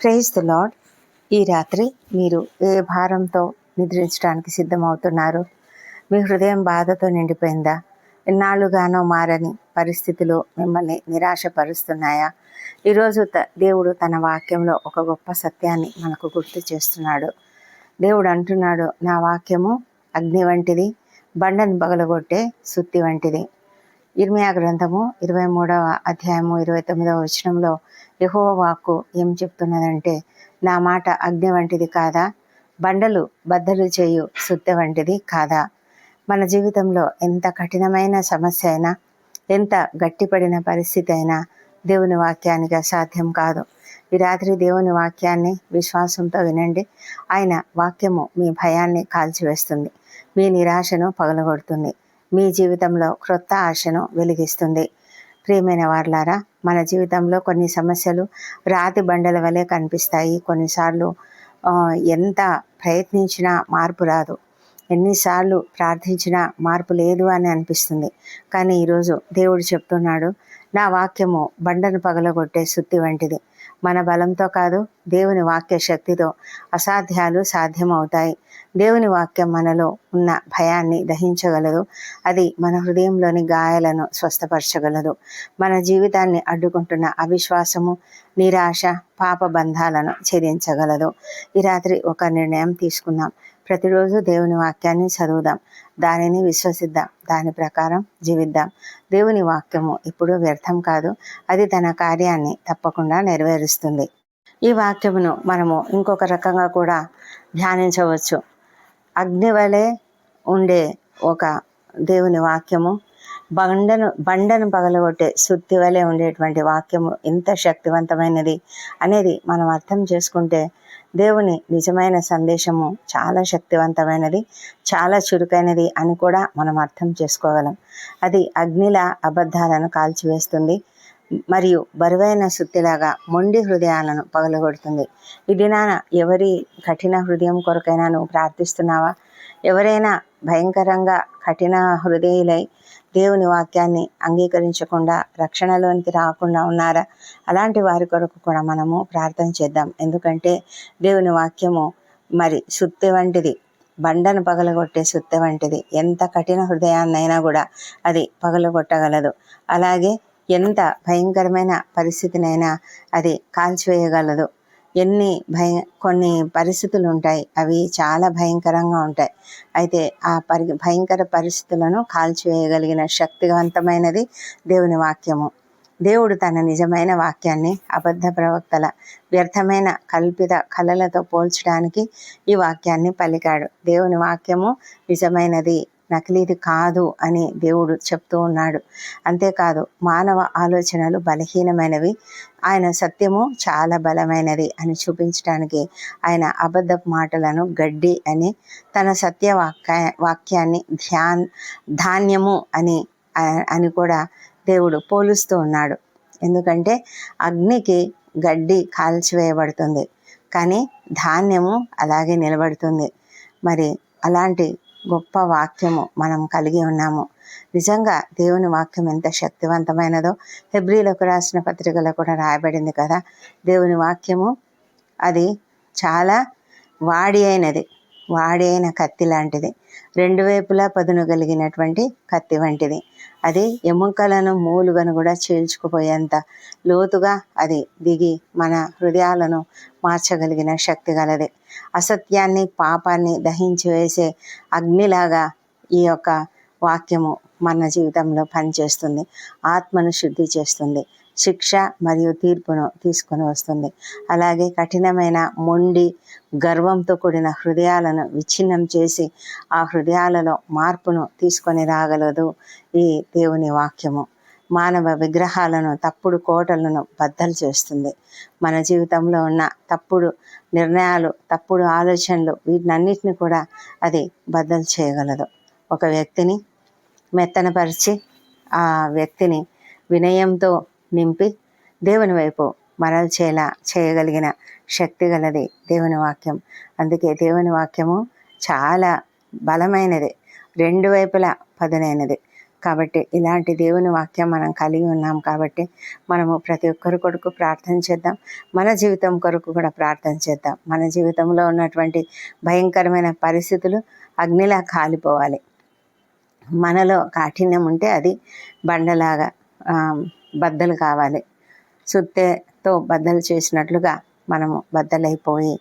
Praise the lord. ఈ రాత్రి మీరు ఏ భారంతో నిద్రించడానికి సిద్ధమవుతున్నారు? మీ హృదయం బాధతో నిండిపోయిందా? ఎన్నాళ్ళుగానో మారని పరిస్థితులు మిమ్మల్ని నిరాశపరుస్తున్నాయా? ఈరోజు దేవుడు తన వాక్యంలో ఒక గొప్ప సత్యాన్ని మనకు గుర్తు చేస్తున్నాడు. దేవుడు అంటున్నాడు, నా వాక్యము అగ్ని వంటిది, బండను పగలగొట్టే సుత్తి వంటిది. ఇర్మియా గ్రంథము 23వ అధ్యాయము 29వ వచనంలో యెహోవా వాక్కు ఏం చెప్తున్నదంటే, నా మాట అగ్ని వంటిది కాదా, బండలు బద్దలు చేయు సుత్తె వంటిది కాదా? మన జీవితంలో ఎంత కఠినమైన సమస్య అయినా, ఎంత గట్టిపడిన పరిస్థితి అయినా దేవుని వాక్యానికి అసాధ్యం కాదు. ఈ రాత్రి దేవుని వాక్యాన్ని విశ్వాసంతో వినండి. ఆయన వాక్యము మీ భయాన్ని కాల్చివేస్తుంది, మీ నిరాశను పగలగొడుతుంది, మీ జీవితంలో క్రొత్త ఆశను వెలిగిస్తుంది. ప్రియమైన వారలారా, మన జీవితంలో కొన్ని సమస్యలు రాతి బండల వలె కనిపిస్తాయి. కొన్నిసార్లు ఎంత ప్రయత్నించినా మార్పు రాదు, ఎన్నిసార్లు ప్రార్థించినా మార్పు లేదు అని అనిపిస్తుంది. కానీ ఈరోజు దేవుడు చెప్తున్నాడు, నా వాక్యము బండను పగలగొట్టే సుత్తి వంటిది. మన బలంతో కాదు, దేవుని వాక్య శక్తితో అసాధ్యాలు సాధ్యమవుతాయి. దేవుని వాక్యం మనలో ఉన్న భయాన్ని దహించగలదు. అది మన హృదయంలోని గాయాలను స్వస్థపరచగలదు. మన జీవితాన్ని అడ్డుకుంటున్న అవిశ్వాసము, నిరాశ, పాప బంధాలను ఛేదించగలదు. ఈ రాత్రి ఒక నిర్ణయం తీసుకుందాం. ప్రతిరోజు దేవుని వాక్యాన్ని చదువుదాం, దానిని విశ్వసిద్దాం, దాని ప్రకారం జీవిద్దాం. దేవుని వాక్యము ఇప్పుడు వ్యర్థం కాదు, అది తన కార్యాన్ని తప్పకుండా నెరవేరుస్తుంది. ఈ వాక్యమును మనము ఇంకొక రకంగా కూడా ధ్యానించవచ్చు. అగ్ని వలె ఉండే ఒక దేవుని వాక్యము, బండను పగలగొట్టే సుత్తి వలె ఉండేటువంటి వాక్యము ఎంత శక్తివంతమైనది అనేది మనం అర్థం చేసుకుంటే, దేవుని నిజమైన సందేశము చాలా శక్తివంతమైనది, చాలా చురుకైనది అని కూడా మనం అర్థం చేసుకోగలం. అది అగ్నిలా అబద్ధాలను కాల్చివేస్తుంది మరియు బరువైన సుత్తిలాగా మొండి హృదయాలను పగలగొడుతుంది. ఈ దినాన ఎవరి కఠిన హృదయం కొరకైనా నువ్వు ప్రార్థిస్తున్నావా? ఎవరైనా భయంకరంగా కఠిన హృదయులై దేవుని వాక్యాన్ని అంగీకరించకుండా రక్షణలోనికి రాకుండా ఉన్నారా? అలాంటి వారి కొరకు కూడా మనము ప్రార్థన చేద్దాం. ఎందుకంటే దేవుని వాక్యము మరి సుత్తి వంటిది, బండను పగలగొట్టే సుత్తె వంటిది. ఎంత కఠిన హృదయాన్నైనా కూడా అది పగలగొట్టగలదు. అలాగే ఎంత భయంకరమైన పరిస్థితినైనా అది కాల్చివేయగలదు. కొన్ని పరిస్థితులు ఉంటాయి, అవి చాలా భయంకరంగా ఉంటాయి. అయితే ఆ భయంకర పరిస్థితులను కాల్చివేయగలిగిన శక్తివంతమైనది దేవుని వాక్యము. దేవుడు తన నిజమైన వాక్యాన్ని అబద్ధ ప్రవక్తల వ్యర్థమైన కల్పిత కళలతో పోల్చడానికి ఈ వాక్యాన్ని పలికాడు. దేవుని వాక్యము నిజమైనది, నకిలీది కాదు అని దేవుడు చెప్తూ ఉన్నాడు. అంతేకాదు, మానవ ఆలోచనలు బలహీనమైనవి, ఆయన సత్యము చాలా బలమైనది అని చూపించడానికి ఆయన అబద్ధపు మాటలను గడ్డి అని, తన సత్య వాక్యాన్ని ధాన్యము అని కూడా దేవుడు పోలుస్తూ ఉన్నాడు. ఎందుకంటే అగ్నికి గడ్డి కాల్చివేయబడుతుంది, కానీ ధాన్యము అలాగే నిలబడుతుంది. మరి అలాంటి గొప్ప వాక్యము మనం కలిగి ఉన్నాము. నిజంగా దేవుని వాక్యం ఎంత శక్తివంతమైనదో హెబ్రీలకు రాసిన పత్రికలో కూడా రాయబడింది కదా. దేవుని వాక్యము అది చాలా వాడి అయిన కత్తి లాంటిది, రెండు వైపులా పదును కలిగినటువంటి కత్తి వంటిది. అది ఎముకలను మూలుగను కూడా చీల్చుకుపోయేంత లోతుగా అది దిగి మన హృదయాలను మార్చగలిగిన శక్తి గలది. అసత్యాన్ని, పాపాన్ని దహించి వేసే అగ్నిలాగా ఈ యొక్క వాక్యము మన జీవితంలో పనిచేస్తుంది. ఆత్మను శుద్ధి చేస్తుంది, శిక్ష మరియు తీర్పును తీసుకొని వస్తుంది. అలాగే కఠినమైన మొండి గర్వంతో కూడిన హృదయాలను విచ్ఛిన్నం చేసి ఆ హృదయాలలో మార్పును తీసుకొని రాగలదు ఈ దేవుని వాక్యము. మానవ విగ్రహాలను, తప్పుడు కోటలను బద్దలు చేస్తుంది. మన జీవితంలో ఉన్న తప్పుడు నిర్ణయాలు, తప్పుడు ఆలోచనలు, వీటినన్నిటిని కూడా అది బద్దలు చేయగలదు. ఒక వ్యక్తిని మెత్తనపరిచి ఆ వ్యక్తిని వినయంతో నింపి దేవుని వైపు మరల్చేలా చేయగలిగిన శక్తి గలది దేవుని వాక్యం. అందుకే దేవుని వాక్యము చాలా బలమైనది, రెండు వైపులా పదునైనది. కాబట్టి ఇలాంటి దేవుని వాక్యం మనం కలిగి ఉన్నాం కాబట్టి మనము ప్రతి ఒక్కరి కొరకు ప్రార్థన చేద్దాం. మన జీవితం కొరకు కూడా ప్రార్థన చేద్దాం. మన జీవితంలో ఉన్నటువంటి భయంకరమైన పరిస్థితులు అగ్నిలా కాలిపోవాలి. మనలో కాఠిన్యం ఉంటే అది బండలాగా బద్దలు కావాలి. సుత్తెతో బద్దలు చేసినట్లుగా మనము బద్దలైపోయి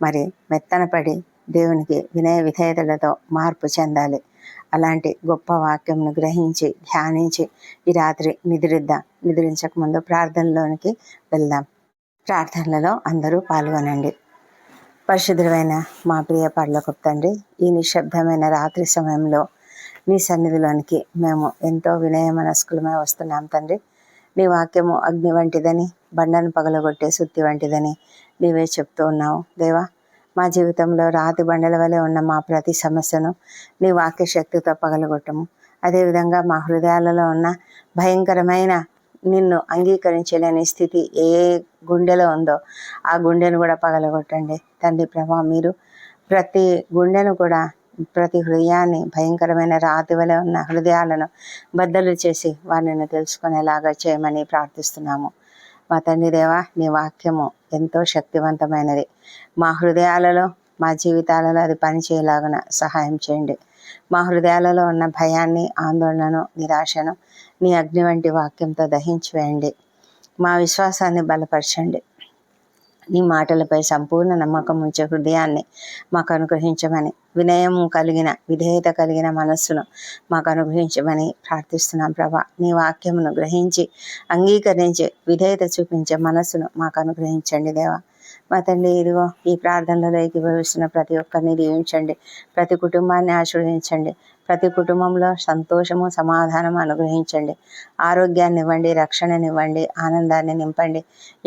మరి మెత్తనపడి దేవునికి వినయ విధేయతలతో మార్పు చెందాలి. అలాంటి గొప్ప వాక్యంను గ్రహించి ధ్యానించి ఈ రాత్రి నిద్రించకముందు ప్రార్థనలోనికి వెళ్దాం. ప్రార్థనలలో అందరూ పాల్గొనండి. పరిశుద్ధమైన మా ప్రియ పరలోకపు తండ్రి, ఈ నిశ్శబ్దమైన రాత్రి సమయంలో నీ సన్నిధిలోనికి మేము ఎంతో వినయ మనస్కులమై వస్తున్నాం తండ్రి. నీ వాక్యము అగ్ని వంటిదని, బండను పగలగొట్టే సుత్తి వంటిదని నీవే చెప్తూ ఉన్నావు దేవా. మా జీవితంలో రాతి బండల వలె ఉన్న మా ప్రతి సమస్యను నీ వాక్య శక్తితో పగలగొట్టము. అదేవిధంగా మా హృదయాలలో ఉన్న భయంకరమైన నిన్ను అంగీకరించలేని స్థితి ఏ గుండెలో ఉందో ఆ గుండెను కూడా పగలగొట్టండి తండ్రి ప్రభా. మీరు ప్రతి గుండెను కూడా, ప్రతి హృదయాన్ని, భయంకరమైన రాతి వలె ఉన్న హృదయాలను బద్దలు చేసి వారిని తెలుసుకునేలాగా చేయమని ప్రార్థిస్తున్నాము. మా తండ్రి దేవా, నీ వాక్యము ఎంతో శక్తివంతమైనది. మా హృదయాలలో, మా జీవితాలలో అది పనిచేయలాగున సహాయం చేయండి. మా హృదయాలలో ఉన్న భయాన్ని, ఆందోళనను, నిరాశను నీ అగ్ని వంటి వాక్యంతో దహించి వేయండి. మా విశ్వాసాన్ని బలపరచండి. నీ మాటలపై సంపూర్ణ నమ్మకం ఉంచే హృదయాన్ని మాకు అనుగ్రహించమని, వినయము కలిగిన, విధేయత కలిగిన మనస్సును మాకు అనుగ్రహించమని ప్రార్థిస్తున్నాం ప్రభా. నీ వాక్యమును గ్రహించి అంగీకరించి విధేయత చూపించే మనస్సును మాకు అనుగ్రహించండి దేవా. మా తండ్రి, ఇదిగో ఈ ప్రార్థనలో ఏకీభవిస్తున్న ప్రతి ఒక్కరిని దీవించండి. ప్రతి కుటుంబాన్ని ఆశీర్వదించండి. ప్రతి కుటుంబంలో సంతోషము, సమాధానము అనుగ్రహించండి. ఆరోగ్యాన్ని ఇవ్వండి, రక్షణనివ్వండి, ఆనందాన్ని నింపండి.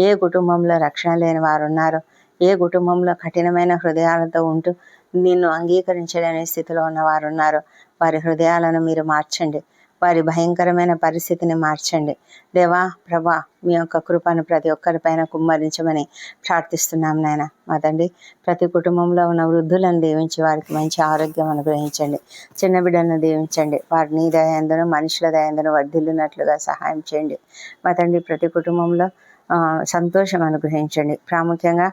ఏ కుటుంబంలో రక్షణ లేని వారు ఉన్నారో, ఏ కుటుంబంలో కఠినమైన హృదయాలతో ఉంటూ నిన్ను అంగీకరించలేని స్థితిలో ఉన్నవారు ఉన్నారో వారి హృదయాలను మీరు మార్చండి. వారి భయంకరమైన పరిస్థితిని మార్చండి దేవా. ప్రభా, మీ యొక్క కృపను ప్రతి ఒక్కరిపైన కుమ్మరించమని ప్రార్థిస్తున్నాం నాయన. మా తండ్రి, ప్రతి కుటుంబంలో ఉన్న వృద్ధులను దీవించి వారికి మంచి ఆరోగ్యం అనుగ్రహించండి. చిన్న బిడ్డలను దీవించండి. వారి నీ దయందును, మనుషుల దయందును వర్ధిల్లునట్లుగా సహాయం చేయండి. మా తండ్రి, ప్రతి కుటుంబంలో సంతోషం అనుగ్రహించండి. ప్రాముఖ్యంగా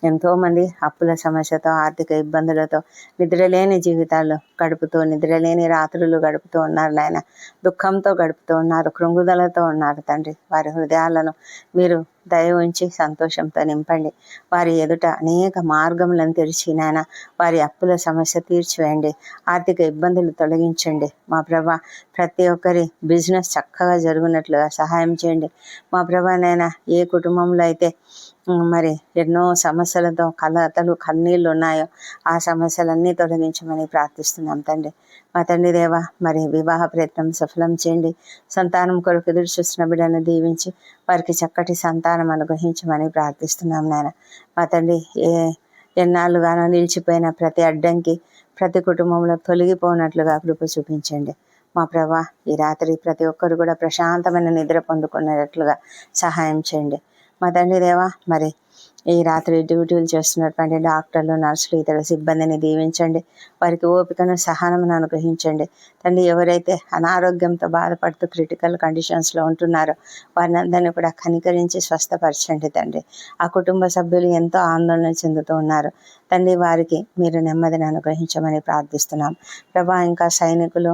ఎంతోమంది అప్పుల సమస్యతో, ఆర్థిక ఇబ్బందులతో నిద్రలేని జీవితాలు గడుపుతూ, నిద్రలేని రాత్రులు గడుపుతూ ఉన్నారు నాయన. దుఃఖంతో గడుపుతూ ఉన్నారు, కృంగుదలతో ఉన్నారు తండ్రి. వారి హృదయాలను మీరు దయ ఉంచి సంతోషంతో నింపండి. వారి ఎదుట అనేక మార్గములను తెరిచి నాయన వారి అప్పుల సమస్య తీర్చివేయండి. ఆర్థిక ఇబ్బందులు తొలగించండి మా ప్రభా. ప్రతి ఒక్కరి బిజినెస్ చక్కగా జరుగునట్లుగా సహాయం చేయండి మా ప్రభా. నైనా ఏ కుటుంబంలో అయితే మరి ఎన్నో సమస్యలతో కలతలు, కన్నీళ్ళు ఉన్నాయో ఆ సమస్యలన్నీ తొలగించమని ప్రార్థిస్తున్నాం తండ్రి. మా తండ్రి దేవా, మరి వివాహ ప్రయత్నం సఫలం చేయండి. సంతానం కొరకు ఎదురు చూస్తున్న బిడ్డను దీవించి వారికి చక్కటి సంతానం అనుగ్రహించమని ప్రార్థిస్తున్నాం నాయన. మా తండ్రి, ఎన్నాళ్ళుగానో నిలిచిపోయిన ప్రతి అడ్డంకి ప్రతి కుటుంబంలో తొలగిపోనట్లుగా కృప చూపించండి మా ప్రభా. ఈ రాత్రి ప్రతి ఒక్కరు కూడా ప్రశాంతమైన నిద్ర పొందుకునేటట్లుగా సహాయం చేయండి మా తండ్రి దేవా. మరి ఈ రాత్రి డ్యూటీలు చేస్తున్నటువంటి డాక్టర్లు, నర్సులు, ఇతర సిబ్బందిని దీవించండి. వారికి ఓపికను, సహనమును అనుగ్రహించండి తండ్రి. ఎవరైతే అనారోగ్యంతో బాధపడుతూ క్రిటికల్ కండిషన్స్లో ఉంటున్నారో వారిని అందరినీ కూడా కనికరించి స్వస్థపరచండి తండ్రి. ఆ కుటుంబ సభ్యులు ఎంతో ఆందోళన చెందుతూ ఉన్నారు తండ్రి. వారికి మీరు నెమ్మదిని అనుగ్రహించమని ప్రార్థిస్తున్నాం ప్రభా. ఇంకా సైనికులు,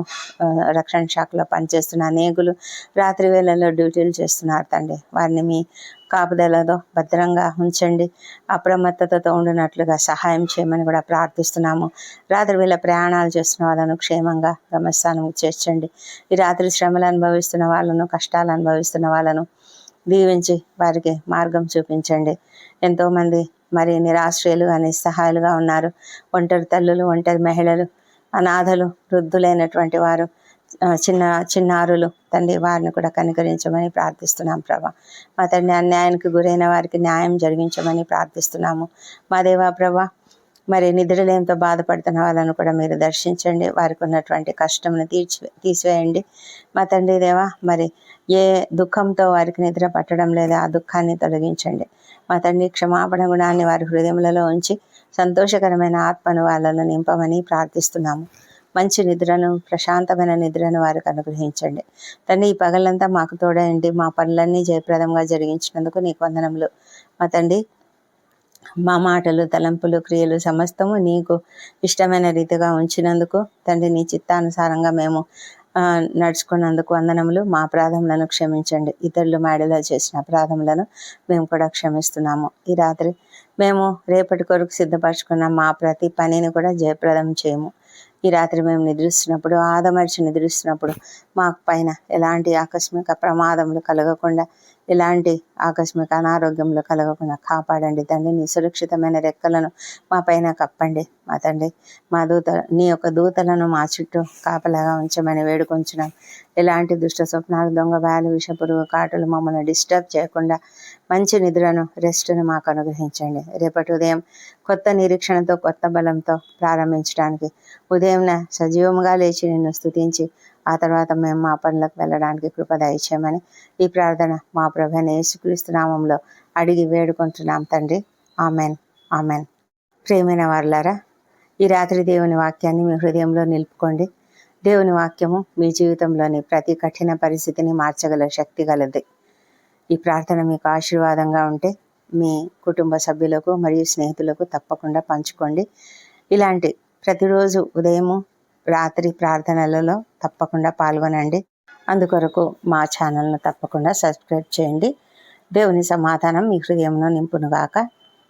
రక్షణ శాఖలో పనిచేస్తున్న అనేకులు రాత్రి వేళల్లో డ్యూటీలు చేస్తున్నారు తండ్రి. వారిని మీ కాపుదలతో భద్రంగా ఉంచండి. అప్రమత్తతతో ఉండినట్లుగా సహాయం చేయమని కూడా ప్రార్థిస్తున్నాము. రాత్రి వేళ ప్రయాణాలు చేస్తున్న వాళ్ళను క్షేమంగా గమ్యస్థానం చేర్చండి. ఈ రాత్రి శ్రమలు అనుభవిస్తున్న వాళ్ళను, కష్టాలు అనుభవిస్తున్న వాళ్ళను దీవించి వారికి మార్గం చూపించండి. ఎంతోమంది మరి నిరాశ్రయులుగా, నిస్సహాయులుగా ఉన్నారు. ఒంటరి తల్లులు, ఒంటరి మహిళలు, అనాథలు, వృద్ధులైనటువంటి వారు, చిన్నారులు తండ్రి, వారిని కూడా కనికరించమని ప్రార్థిస్తున్నాం ప్రభా. మా తండ్రి, అన్యాయానికి గురైన వారికి న్యాయం జరిగించమని ప్రార్థిస్తున్నాము మా దేవా ప్రభా. మరి నిద్రలేంతో బాధపడుతున్న వాళ్ళను కూడా మీరు దర్శించండి. వారికి ఉన్నటువంటి కష్టంను తీసివేయండి మా తండ్రి దేవా. మరి ఏ దుఃఖంతో వారికి నిద్ర పట్టడం లేదా ఆ దుఃఖాన్ని తొలగించండి మా తండ్రి. క్షమాపణ గుణాన్ని వారి హృదయములలో ఉంచి సంతోషకరమైన ఆత్మను వాళ్ళను నింపమని ప్రార్థిస్తున్నాము మంచి నిద్రను, ప్రశాంతమైన నిద్రను వారికి అనుగ్రహించండి. తండ్రి, ఈ పగలంతా మాకు తోడయండి. మా పనులన్నీ జయప్రదంగా జరిగించినందుకు నీకు వందనములు. మా తండ్రి, మా మాటలు, తలంపులు, క్రియలు సమస్తము నీకు ఇష్టమైన రీతిగా ఉంచినందుకు తండ్రి, నీ చిత్తానుసారంగా మేము నడుచుకున్నందుకు వందనములు. మా అపరాధములను క్షమించండి. ఇతరులు మేడలో చేసిన అపరాధములను మేము కూడా క్షమిస్తున్నాము. ఈ రాత్రి మేము రేపటి కొరకు సిద్ధపరచుకున్న మా ప్రతి పనిని కూడా జయప్రదం చేయము. ఈ రాత్రి మేము నిద్రిస్తున్నప్పుడు, ఆదమర్చి నిద్రిస్తున్నప్పుడు మాకు పైన ఎలాంటి ఆకస్మిక ప్రమాదములు కలగకుండా, ఎలాంటి ఆకస్మిక అనారోగ్యములు కలగకుండా కాపాడండి తండ్రి. నీ సురక్షితమైన రెక్కలను మా పైన కప్పండి. మా తండ్రి, నీ యొక్క దూతలను మా చుట్టూ కాపలాగా ఉంచమని వేడుకొంచున్నాం. ఎలాంటి దుష్ట స్వప్నాలు, దొంగ వ్యాలు, విషపురుగు కాటులు మమ్మల్ని డిస్టర్బ్ చేయకుండా మంచి నిద్రను, రెస్ట్ను మాకు అనుగ్రహించండి. రేపటి ఉదయం కొత్త నిరీక్షణతో, కొత్త బలంతో ప్రారంభించడానికి ఉదయం సజీవంగా లేచి నిన్ను స్తుతించి ఆ తర్వాత మేము మా పనులకు వెళ్ళడానికి కృప దయచేయమని ఈ ప్రార్థన మా ప్రభువైన యేసుక్రీస్తు నామంలో అడిగి వేడుకుంటున్నాం తండ్రి. Amen, amen. ప్రియమైన వారులారా, ఈ రాత్రి దేవుని వాక్యాన్ని మీ హృదయంలో నిలుపుకోండి. దేవుని వాక్యము మీ జీవితంలోని ప్రతి కఠిన పరిస్థితిని మార్చగల శక్తి గలది. ఈ ప్రార్థన మీకు ఆశీర్వాదంగా ఉంటే మీ కుటుంబ సభ్యులకు మరియు స్నేహితులకు తప్పకుండా పంచుకోండి. ఇలాంటి ప్రతిరోజు ఉదయము, రాత్రి ప్రార్థనలలో తప్పకుండా పాల్గొనండి. అందుకొరకు మా ఛానల్ను తప్పకుండా సబ్స్క్రైబ్ చేయండి. దేవుని సమాధానం మీ హృదయంలో నింపునుగాక,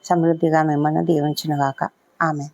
సమృద్ధిగా మిమ్మల్ని దీవించునుగాక. ఆమెన్.